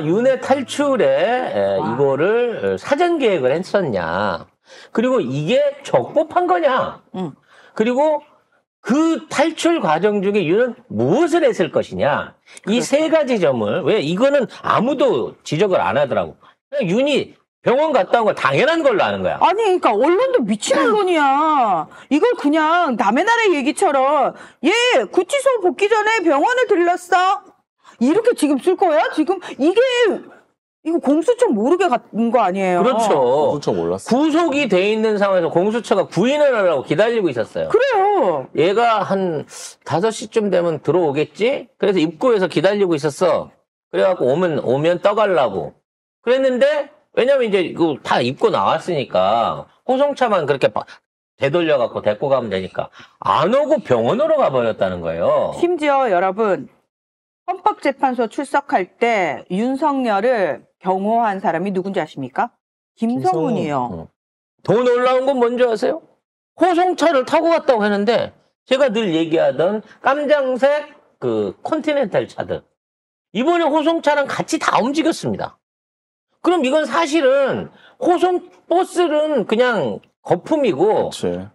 윤회 탈출에 이거를 사전 계획을 했었냐. 그리고 이게 적법한 거냐. 그리고 그 탈출 과정 중에 윤은 무엇을 했을 것이냐. 이 세 가지 점을, 왜 이거는 아무도 지적을 안 하더라고. 그냥 윤이 병원 갔다 온 걸 당연한 걸로 아는 거야. 아니, 그러니까 언론도 미친 언론이야. 이걸 그냥 남의 나라 얘기처럼 얘 구치소 복귀 전에 병원을 들렀어. 이렇게 지금 쓸 거야? 지금 이거 공수처 모르게 간 거 아니에요? 그렇죠. 공수처 몰랐어. 구속이 돼 있는 상황에서 공수처가 구인을 하려고 기다리고 있었어요. 그래요. 얘가 한 5시쯤 되면 들어오겠지? 그래서 입구에서 기다리고 있었어. 그래갖고 오면 떠가려고. 그랬는데, 왜냐면 이제 이거 다 입고 나왔으니까, 호송차만 그렇게 되돌려갖고 데리고 가면 되니까, 안 오고 병원으로 가버렸다는 거예요. 심지어 여러분, 헌법재판소 출석할 때 윤석열을 경호한 사람이 누군지 아십니까? 김성훈이요. 더 놀라운 건 뭔지 아세요? 호송차를 타고 갔다고 했는데, 제가 늘 얘기하던 깜장색 그 컨티넨탈 차들. 이번에 호송차랑 같이 다 움직였습니다. 그럼 이건 사실은 호송버스는 그냥 거품이고, 그치.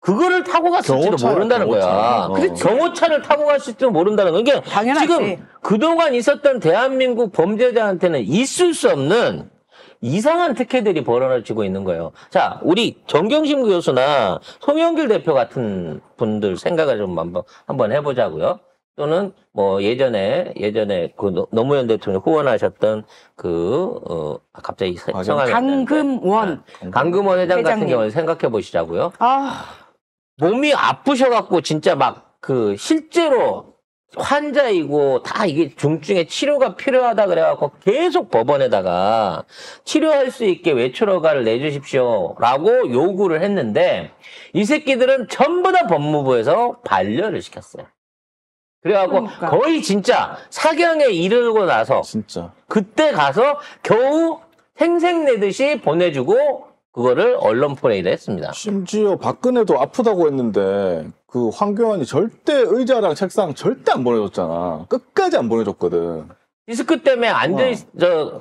그거를 타고 갔을지도 경호차야, 모른다는 거야. 경호차를 타고 갔을지도 모른다는 거. 그러니까 당연하지. 지금 그동안 있었던 대한민국 범죄자한테는 있을 수 없는 이상한 특혜들이 벌어지고 있는 거예요. 자, 우리 정경심 교수나 송영길 대표 같은 분들 생각을 좀 한번 해보자고요. 또는 뭐 예전에 그 노무현 대통령 후원하셨던 갑자기 성함이 강금원 강금원 회장 같은 회장님. 경우를 생각해 보시자고요. 몸이 아프셔갖고 진짜 막 실제로 환자이고 다 이게 중증의 치료가 필요하다 그래갖고 계속 법원에다가 치료할 수 있게 외출허가를 내주십시오라고 요구를 했는데 이 새끼들은 전부 다 법무부에서 반려를 시켰어요. 그래갖고 그러니까. 거의 진짜 사경에 이르고 나서 진짜. 그때 가서 겨우 생색내듯이 보내주고 그거를 언론 포레이를 했습니다. 심지어 박근혜도 아프다고 했는데 그 황교안이 절대 의자랑 책상 절대 안 보내줬잖아. 끝까지 안 보내줬거든. 디스크 때문에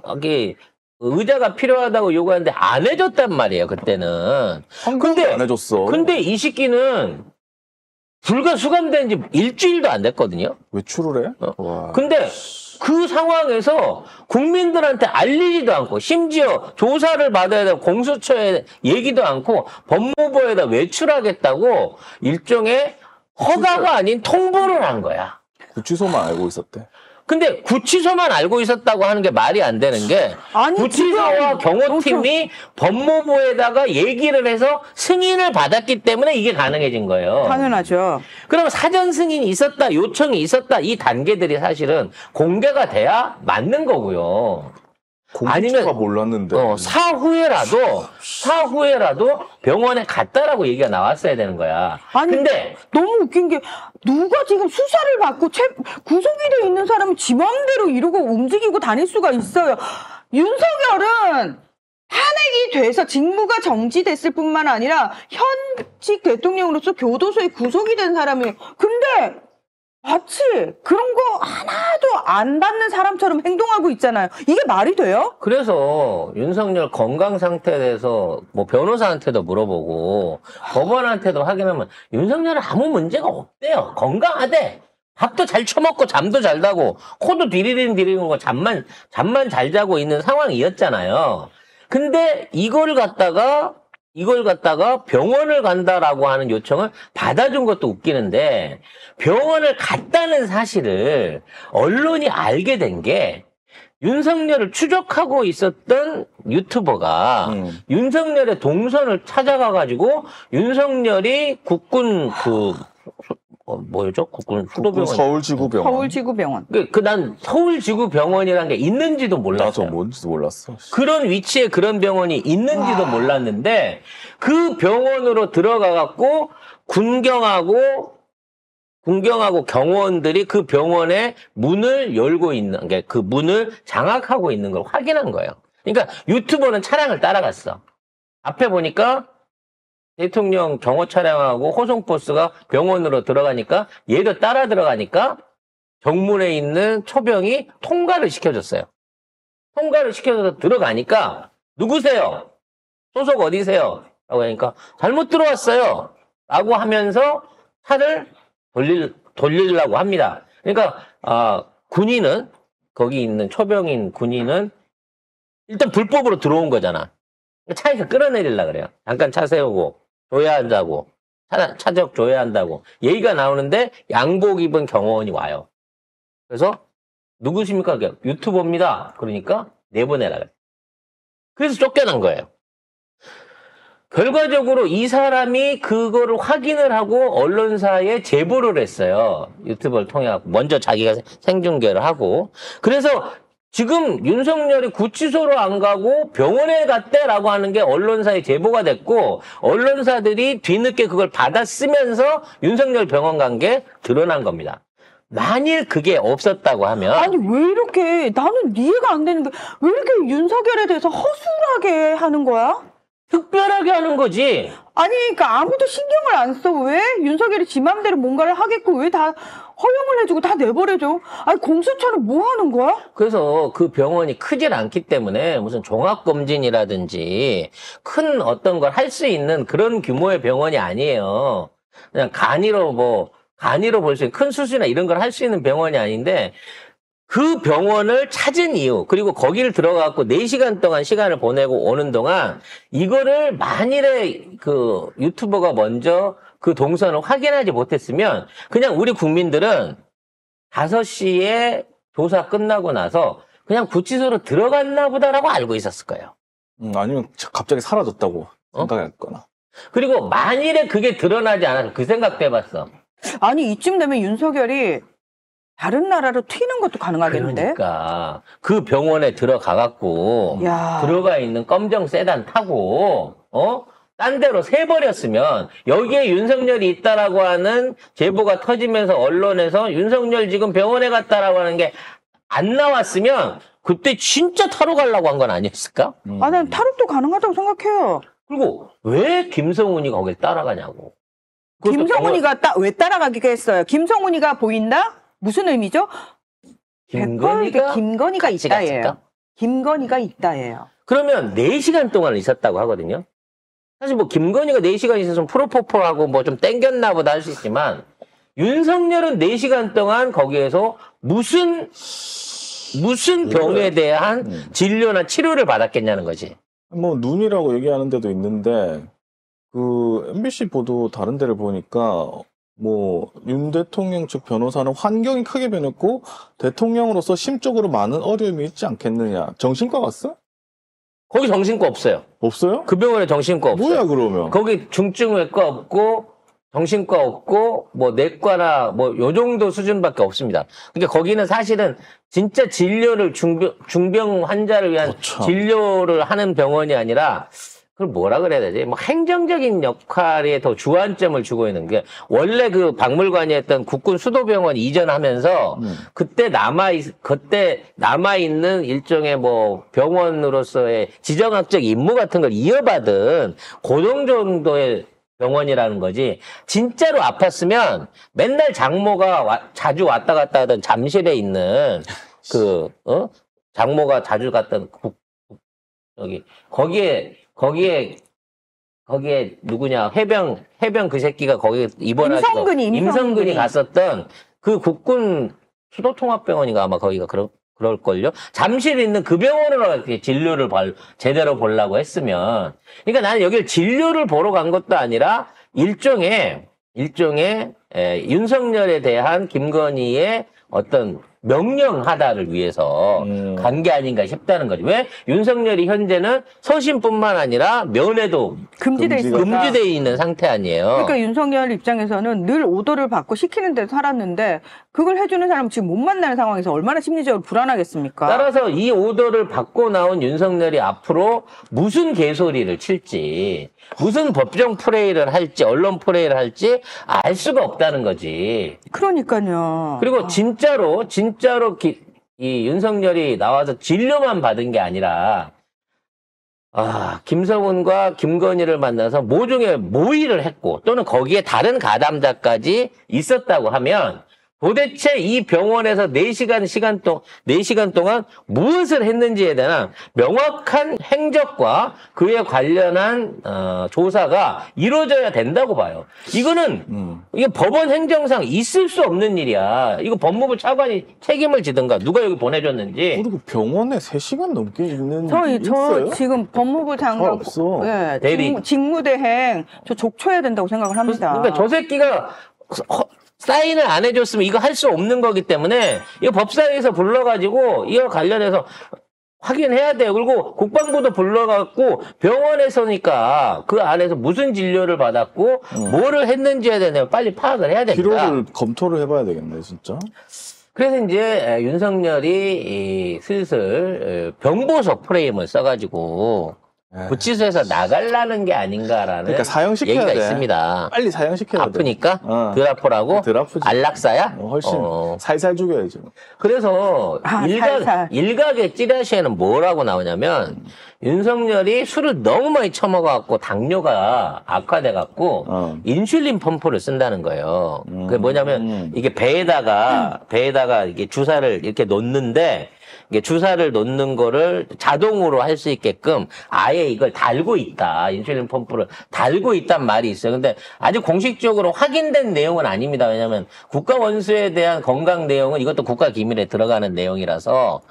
여기 의자가 필요하다고 요구하는데 안 해줬단 말이에요, 그때는. 황교안도 안 해줬어. 근데 이 시기는 불과 수감된 지 일주일도 안 됐거든요. 외출을 해? 와. 근데 그 상황에서 국민들한테 알리지도 않고 심지어 조사를 받아야 되고 공수처에 얘기도 않고 법무부에다 외출하겠다고 일종의 허가가 아닌 통보를 한 거야. 구치소만 알고 있었대. 근데 구치소만 알고 있었다고 하는 게 말이 안 되는 게 아니, 구치소와 경호팀이 법무부에다가 얘기를 해서 승인을 받았기 때문에 이게 가능해진 거예요. 당연하죠. 그럼 사전 승인이 있었다, 요청이 있었다 이 단계들이 사실은 공개가 돼야 맞는 거고요. 공수처가 몰랐는데. 사후에라도 병원에 갔다라고 얘기가 나왔어야 되는 거야. 아니, 근데 너무 웃긴 게 누가 지금 수사를 받고 구속이 돼 있는 사람이 지 마음대로 이러고 움직이고 다닐 수가 있어요. 윤석열은 탄핵이 돼서 직무가 정지됐을 뿐만 아니라 현직 대통령으로서 교도소에 구속이 된 사람이에요. 근데 마치 그런 거 하나도 안 받는 사람처럼 행동하고 있잖아요. 이게 말이 돼요? 그래서 윤석열 건강 상태에 대해서 뭐 변호사한테도 물어보고 법원한테도 확인하면 윤석열은 아무 문제가 없대요. 건강하대. 밥도 잘 처먹고 잠도 잘 자고 코도 디리링 거 잠만 잘 자고 있는 상황이었잖아요. 근데 이걸 갖다가 병원을 간다라고 하는 요청을 받아준 것도 웃기는데 병원을 갔다는 사실을 언론이 알게 된 게 윤석열을 추적하고 있었던 유튜버가 윤석열의 동선을 찾아가가지고 윤석열이 국군 뭐였죠? 국군 수도병원. 서울지구병원. 서울지구병원. 난 서울지구병원이라는 게 있는지도 몰랐어요. 나도 뭔지도 몰랐어. 그런 위치에 그런 병원이 있는지도 몰랐는데 그 병원으로 들어가갖고 군경하고 경호원들이 그 병원의 문을 열고 있는 게 그 문을 장악하고 있는 걸 확인한 거예요. 그러니까 유튜버는 차량을 따라갔어. 앞에 보니까 대통령 경호 차량하고 호송버스가 병원으로 들어가니까 얘도 따라 들어가니까 정문에 있는 초병이 통과를 시켜줬어요. 통과를 시켜서 들어가니까 누구세요? 소속 어디세요? 라고 하니까 잘못 들어왔어요. 라고 하면서 차를 돌리려고 합니다. 그러니까 군인은 거기 있는 초병인 군인은 일단 불법으로 들어온 거잖아. 차에서 끌어내리려고 그래요. 잠깐 차 세우고 줘야 한다고. 차적 줘야 한다고. 얘기가 나오는데 양복 입은 경호원이 와요. 그래서 누구십니까? 유튜버입니다. 그러니까 내보내라 그래. 그래서 쫓겨난 거예요. 결과적으로 이 사람이 그거를 확인을 하고 언론사에 제보를 했어요. 유튜브를 통해 먼저 자기가 생중계를 하고. 그래서 지금 윤석열이 구치소로 안 가고 병원에 갔대라고 하는 게 언론사에 제보가 됐고 언론사들이 뒤늦게 그걸 받아쓰면서 윤석열 병원 간 게 드러난 겁니다. 만일 그게 없었다고 하면 아니 왜 이렇게 나는 이해가 안 되는 게 왜 이렇게 윤석열에 대해서 허술하게 하는 거야? 특별하게 하는 거지. 아니 그러니까 아무도 신경을 안 써. 왜 윤석열이 지 맘대로 뭔가를 하겠고 왜 다 허용을 해주고 다 내버려줘? 아니 공수처는 뭐 하는 거야? 그래서 그 병원이 크질 않기 때문에 무슨 종합검진이라든지 큰 어떤 걸 할 수 있는 그런 규모의 병원이 아니에요. 그냥 간이로 볼 수 있는 큰 수술이나 이런 걸 할 수 있는 병원이 아닌데 그 병원을 찾은 이유, 그리고 거기를 들어가고 4시간 동안 시간을 보내고 오는 동안 이거를 만일에 그 유튜버가 먼저 그 동선을 확인하지 못했으면 그냥 우리 국민들은 5시에 조사 끝나고 나서 그냥 구치소로 들어갔나 보다라고 알고 있었을 거예요. 아니면 갑자기 사라졌다고 생각했거나. 그리고 만일에 그게 드러나지 않아서 그 생각도 해봤어. 아니 이쯤 되면 윤석열이 다른 나라로 튀는 것도 가능하겠는데? 그러니까 그 병원에 들어가갖고 야. 들어가 있는 검정 세단 타고 딴 데로 새버렸으면 여기에 윤석열이 있다라고 하는 제보가 터지면서 언론에서 윤석열 지금 병원에 갔다라고 하는 게 안 나왔으면 그때 진짜 타로 가려고 한 건 아니었을까? 아, 난 탈옥도 가능하다고 생각해요. 그리고 왜 김성훈이 거길 따라가냐고. 그것도 김성훈이가 왜 따라가게 했어요? 김성훈이가 보인다? 무슨 의미죠? 김건희가 김건희가 같이 있다예요. 갔을까? 김건희가 있다예요. 그러면 4시간 동안 있었다고 하거든요. 사실 뭐 김건희가 4시간 있었으면 프로포폴하고 뭐 좀 땡겼나 보다 할 수 있지만 윤석열은 4시간 동안 거기에서 무슨 병에 대한 진료나 치료를 받았겠냐는 거지. 뭐 눈이라고 얘기하는 데도 있는데 그 MBC 보도 다른 데를 보니까 뭐 윤 대통령 측 변호사는 환경이 크게 변했고 대통령으로서 심적으로 많은 어려움이 있지 않겠느냐. 정신과 갔어? 거기 정신과 없어요. 없어요? 그 병원에 정신과 없어요. 뭐야 그러면? 거기 중증외과 없고 정신과 없고 뭐 내과나 뭐 요 정도 수준밖에 없습니다. 그러니까 거기는 사실은 진짜 진료를 중병 환자를 위한 그렇죠. 진료를 하는 병원이 아니라 그걸 뭐라 그래야 되지? 뭐 행정적인 역할에 더 주안점을 주고 있는 게 원래 그 박물관이 했던 국군 수도병원 이전하면서 그때 남아 있는 일종의 뭐 병원으로서의 지정학적 임무 같은 걸 이어받은 고정 정도의 병원이라는 거지. 진짜로 아팠으면 맨날 장모가 자주 왔다 갔다 하던 잠실에 있는 장모가 자주 갔던 거기에 누구냐 해병 그 새끼가 거기 입원하고 임성근이 갔었던 그 국군 수도통합병원인가 아마 거기가 그럴걸요. 잠실에 있는 그 병원으로 이렇게 진료를 제대로 보려고 했으면, 그러니까 나는 여기를 진료를 보러 간 것도 아니라 일종의 윤석열에 대한 김건희의 어떤 명령하다를 위해서 간 게 아닌가 싶다는 거지. 왜? 윤석열이 현재는 서신뿐만 아니라 면회도 금지돼 있는 상태 아니에요. 그러니까 윤석열 입장에서는 늘 오더를 받고 시키는 대로 살았는데 그걸 해주는 사람 지금 못 만나는 상황에서 얼마나 심리적으로 불안하겠습니까? 따라서 이 오더를 받고 나온 윤석열이 앞으로 무슨 개소리를 칠지, 무슨 법정 플레이를 할지, 언론 플레이를 할지 알 수가 없다는 거지. 그러니까요. 그리고 진짜로 이 윤석열이 나와서 진료만 받은 게 아니라 김성훈과 김건희를 만나서 모종의 모의를 했고 또는 거기에 다른 가담자까지 있었다고 하면 도대체 이 병원에서 4시간 동안 무엇을 했는지에 대한 명확한 행적과 그에 관련한 조사가 이루어져야 된다고 봐요. 이거는 이게 법원 행정상 있을 수 없는 일이야. 이거 법무부 차관이 책임을 지든가 누가 여기 보내줬는지. 그리고 병원에 3시간 넘게 있는 저 일이 있어요? 지금 법무부 장관 없어. 예, 대리. 직무대행 저 족쳐야 된다고 생각을 합니다. 그러니까 저 새끼가 사인을 안 해줬으면 이거 할 수 없는 거기 때문에 이거 법사위에서 불러가지고 이거 관련해서 확인해야 돼요. 그리고 국방부도 불러갖고 병원에서니까 그 안에서 무슨 진료를 받았고 뭐를 했는지에 대해서 빨리 파악을 해야 됩니다. 기록을 검토를 해봐야 되겠네, 진짜. 그래서 이제 윤석열이 슬슬 병보석 프레임을 써가지고 구치소에서 나가려는 게 아닌가라는 그러니까 사형시켜야 얘기가 돼. 있습니다. 빨리 사형시켜야 돼. 아프니까 드라포라고 드라프지. 안락사야? 훨씬 살살 죽여야지. 그래서 살살. 일각의 찌라시에는 뭐라고 나오냐면 윤석열이 술을 너무 많이 처먹어갖고 당뇨가 악화돼갖고 인슐린 펌프를 쓴다는 거예요. 그게 뭐냐면 이게 배에다가 이게 주사를 이렇게 놓는데 이게 주사를 놓는 거를 자동으로 할 수 있게끔 아예 이걸 달고 있다. 인슐린 펌프를 달고 있단 말이 있어요. 근데 아직 공식적으로 확인된 내용은 아닙니다. 왜냐하면 국가원수에 대한 건강 내용은 이것도 국가기밀에 들어가는 내용이라서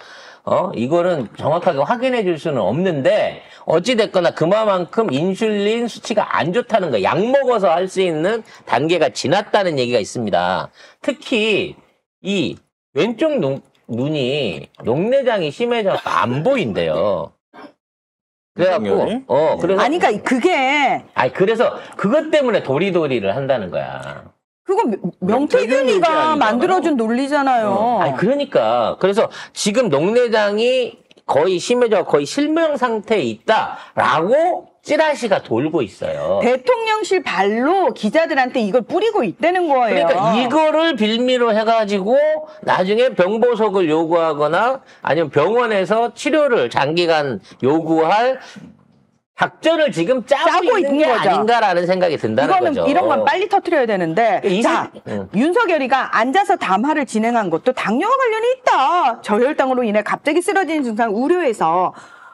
이거는 정확하게 확인해 줄 수는 없는데 어찌됐거나 그만큼 인슐린 수치가 안 좋다는 거, 약 먹어서 할 수 있는 단계가 지났다는 얘기가 있습니다. 특히 이 왼쪽 눈이 녹내장이 심해져서 안 보인대요. 그래갖고 그래서 아니 그러니까 그게 그래서 그것 때문에 도리도리를 한다는 거야. 그거 명태균이가 만들어준 논리잖아요. 그러니까 그래서 지금 녹내장이 거의 심해져 거의 실명 상태에 있다라고 찌라시가 돌고 있어요. 대통령실 발로 기자들한테 이걸 뿌리고 있다는 거예요. 그러니까 이거를 빌미로 해가지고 나중에 병보석을 요구하거나 아니면 병원에서 치료를 장기간 요구할 작전을 지금 짜고 있는 게 거죠. 아닌가라는 생각이 든다는 이거는 거죠. 이런 건 빨리 터트려야 되는데 자, 윤석열이가 앉아서 담화를 진행한 것도 당뇨와 관련이 있다. 저혈당으로 인해 갑자기 쓰러지는 증상 우려해서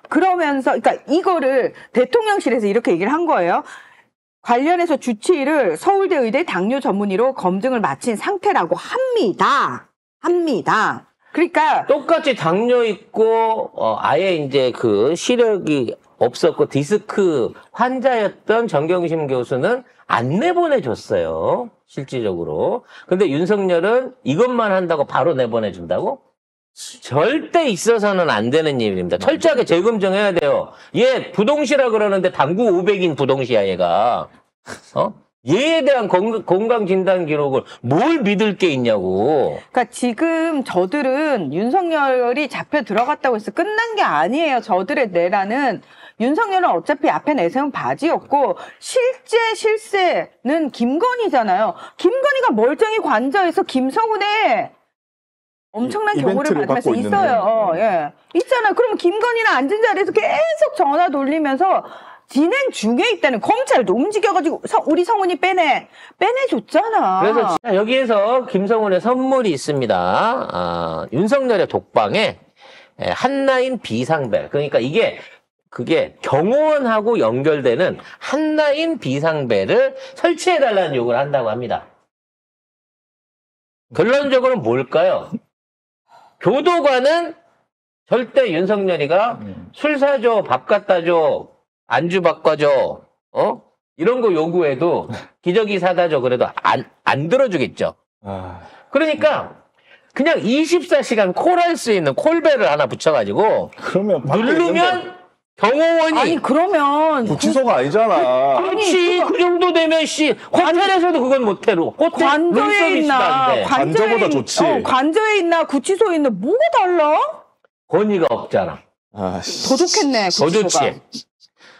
그러면서 그러니까 이거를 대통령실에서 이렇게 얘기를 한 거예요. 관련해서 주치의를 서울대 의대 당뇨 전문의로 검증을 마친 상태라고 합니다. 그러니까 똑같이 당뇨 있고 아예 이제 그 시력이 없었고 디스크 환자였던 정경심 교수는 안 내보내줬어요. 실질적으로. 근데 윤석열은 이것만 한다고 바로 내보내준다고? 절대 있어서는 안 되는 일입니다. 철저하게 재검증해야 돼요. 얘 부동시라 그러는데 당구 500인 부동시야 얘가. 얘에 대한 건강 진단 기록을 뭘 믿을 게 있냐고. 그러니까 지금 저들은 윤석열이 잡혀 들어갔다고 해서 끝난 게 아니에요. 저들의 내란은 윤석열은 어차피 앞에 내세운 바지였고 실세는 김건희잖아요. 김건희가 멀쩡히 관저에서 김성훈의 엄청난 경우를 받으면서 있어요. 예. 있잖아요. 그러면 김건희는 앉은 자리에서 계속 전화 돌리면서 진행 중에 있다는 검찰도 움직여가지고 우리 성훈이 빼내줬잖아. 그래서 여기에서 김성훈의 선물이 있습니다. 윤석열의 독방에 한라인 비상벨. 그러니까 그게 경호원하고 연결되는 한라인 비상벨을 설치해달라는 요구를 한다고 합니다. 결론적으로는 뭘까요? 교도관은 절대 윤석열이가 술 사줘, 밥 갖다 줘, 안주 바꿔줘, 이런 거 요구해도 기저귀 사다 줘 그래도 안 들어주겠죠. 그러니까 그냥 24시간 콜할 수 있는 콜벨을 하나 붙여가지고 그러면 누르면 경호원이 아니 그러면 구치소가 아니잖아. 그렇지 그 정도 되면 호텔에서도 그건 못해로 호텔 관저에 있나 관저보다 좋지. 관저에 있나 구치소에 있나 뭐가 달라? 권위가 없잖아. 더 좋겠네. 더 좋지.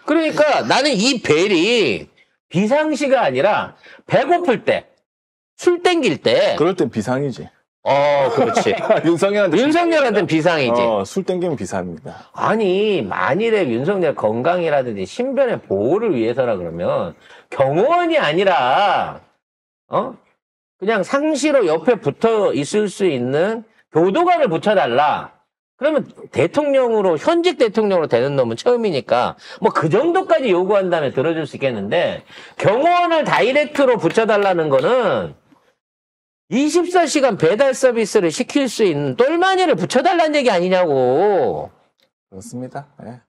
그러니까 나는 이 벨이 비상시가 아니라 배고플 때, 술 땡길 때. 그럴 땐 비상이지. 그렇지. 윤석열한테는 비상이지. 술 땡기면 비상입니다. 아니, 만일에 윤석열 건강이라든지 신변의 보호를 위해서라 그러면 경호원이 아니라, 그냥 상시로 옆에 붙어 있을 수 있는 교도관을 붙여달라. 그러면 대통령으로, 현직 대통령으로 되는 놈은 처음이니까 뭐 그 정도까지 요구한다면 들어줄 수 있겠는데 경호원을 다이렉트로 붙여달라는 거는 24시간 배달 서비스를 시킬 수 있는 똘마니를 붙여달라는 얘기 아니냐고. 그렇습니다. 예.